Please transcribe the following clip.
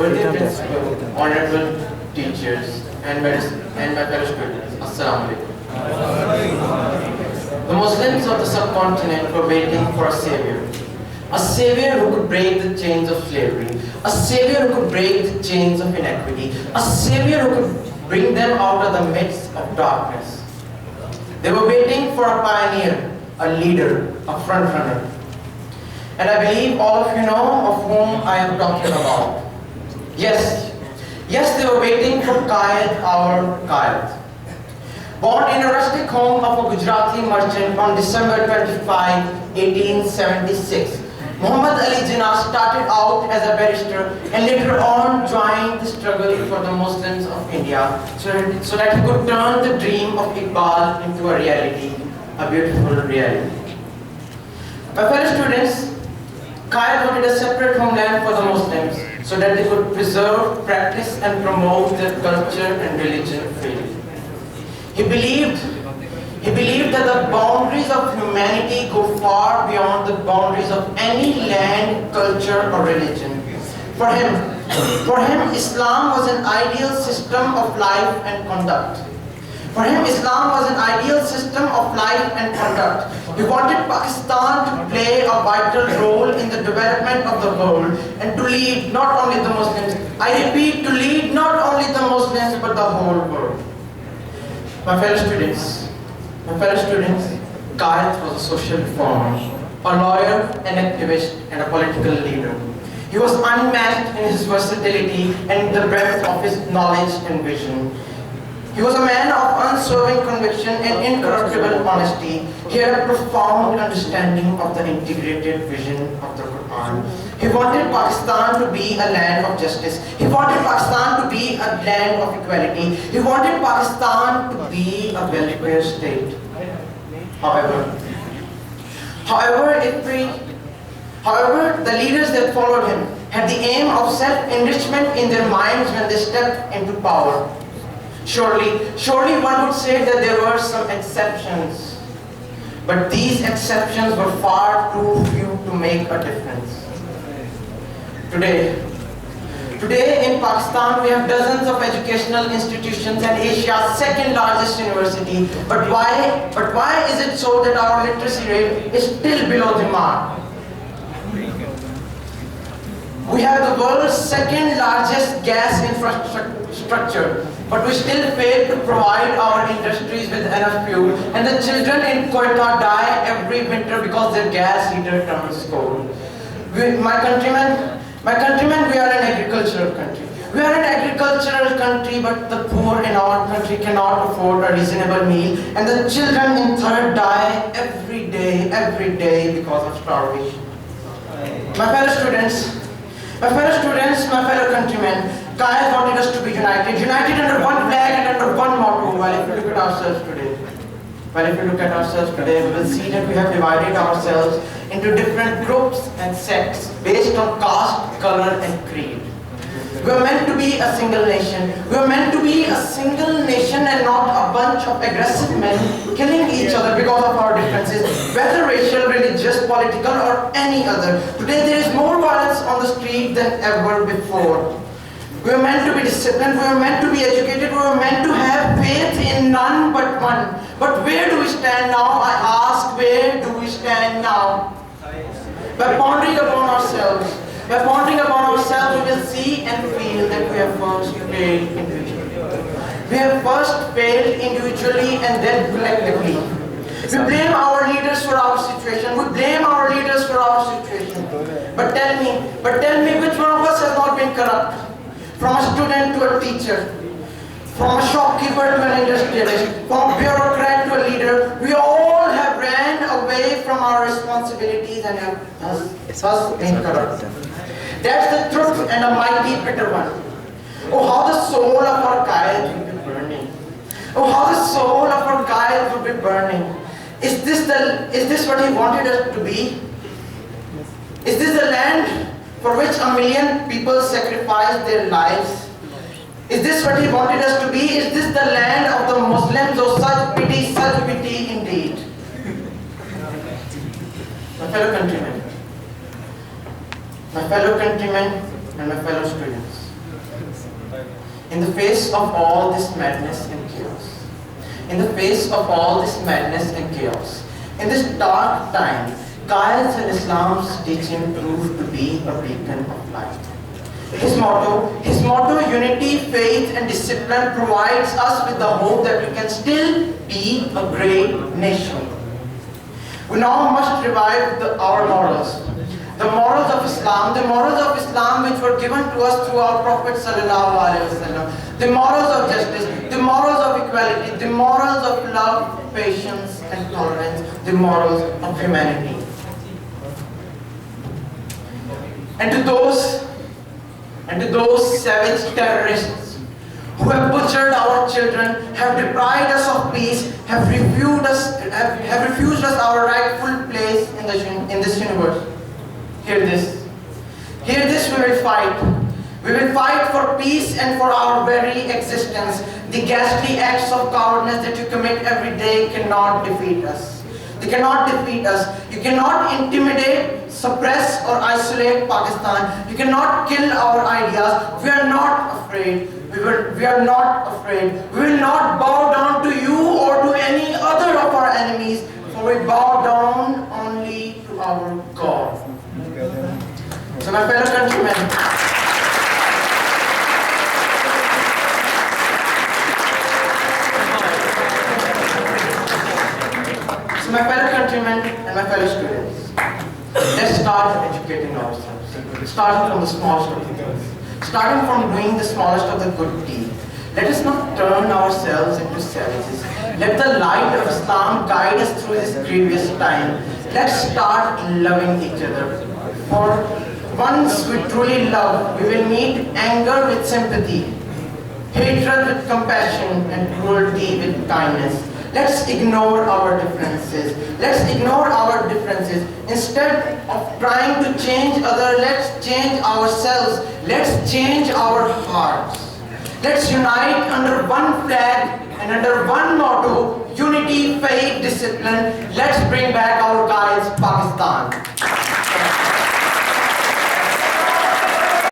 Worthy Principal, Honorable Teachers, and my fellow students, Assalamu alaikum. The Muslims of the subcontinent were waiting for a savior who could break the chains of slavery, a savior who could break the chains of inequity, a savior who could bring them out of the midst of darkness. They were waiting for a pioneer, a leader, a frontrunner. And I believe all of you know of whom I am talking about. Yes, they were waiting for Kumail, our Kumail. Born in a rustic home of a Gujarati merchant on December 25, 1876, Muhammad Ali Jinnah started out as a barrister and later on joined the struggle for the Muslims of India so that he could turn the dream of Iqbal into a reality, a beautiful reality. My fellow students, Kumail wanted a separate homeland for the Muslims so that they could preserve, practice and promote their culture and religion freely. He believed that the boundaries of humanity go far beyond the boundaries of any land, culture or religion. For him, Islam was an ideal system of life and conduct. He wanted Pakistan to play a vital role in the development of the world and to lead not only the Muslims, I repeat, to lead not only the Muslims but the whole world. My fellow students, Kumail was a social reformer, a lawyer, an activist, and a political leader. He was unmatched in his versatility and the breadth of his knowledge and vision. He was a man of unswerving conviction and incorruptible honesty. He had a profound understanding of the integrated vision of the Quran. He wanted Pakistan to be a land of justice. He wanted Pakistan to be a land of equality. He wanted Pakistan to be a welfare state. However, the leaders that followed him had the aim of self-enrichment in their minds when they stepped into power. Surely one would say that there were some exceptions, but these exceptions were far too few to make a difference. Today in Pakistan we have dozens of educational institutions and Asia's second largest university. But why is it so that our literacy rate is still below the mark? We have the world's second largest gas infrastructure, but we still fail to provide our industries with enough fuel, and the children in Quetta die every winter because their gas heater turns cold. My countrymen, we are an agricultural country. But the poor in our country cannot afford a reasonable meal, and the children in third die every day because of starvation. My fellow students, my fellow countrymen, Kumail wanted us to be united under one flag and under one motto. While if you look at ourselves today, we will see that we have divided ourselves into different groups and sects based on caste, color and creed. We are meant to be a single nation. And not a bunch of aggressive men killing each other because of our differences, whether racial, religious, political or any other. Today there is more violence on the street than ever before. We are meant to be disciplined, we are meant to be educated, we are meant to have faith in none but one. But where do we stand now? I ask, where do we stand now? By pondering upon ourselves, we will see and feel that we have first failed individually. And then collectively. We blame our leaders for our situation. But tell me, which one of us has not been corrupt? From a student to a teacher, from a shopkeeper to an industrialist, from a bureaucrat to a leader, we all have ran away from our responsibilities and have thus been corrupt. That's the truth and a mighty bitter one. Oh, how the soul of our Kumail would be burning. Is this what he wanted us to be? Is this the land for which 1 million people sacrificed their lives? Is this what he wanted us to be? Is this the land of the Muslims? Oh, such pity indeed. My fellow countrymen and my fellow students, In the face of all this madness and chaos, in the face of all this madness and chaos, in this dark time, Kumail and Islam's teaching proved to be a beacon of light. His motto, unity, faith and discipline provides us with the hope that we can still be a great nation. We now must revive our morals. The morals of Islam which were given to us through our Prophet Sallallahu Alaihi Wasallam. The morals of justice, the morals of equality, the morals of love, patience and tolerance, the morals of humanity. And to those savage terrorists who have butchered our children, have deprived us of peace, have refused us our rightful place in this universe. Hear this. Hear this, we will fight. We will fight for peace and for our very existence. The ghastly acts of cowardness that you commit every day cannot defeat us. They cannot defeat us. You cannot intimidate, suppress or isolate Pakistan. You cannot kill our ideas. We are not afraid. We are not afraid. We will not bow down to you or to any other of our enemies, for we bow down only to our God. So my fellow countrymen, and my fellow students, let's start educating ourselves, starting from the smallest of the things, starting from doing the smallest of the good deed. Let us not turn ourselves into savages. Let the light of Islam guide us through this grievous time. Let's start loving each other. For once we truly love, we will meet anger with sympathy, hatred with compassion, and cruelty with kindness. Let's ignore our differences. Let's ignore our differences. Instead of trying to change others, let's change ourselves. Let's change our hearts. Let's unite under one flag and under one motto, unity, faith, discipline. Let's bring back our guys, Pakistan.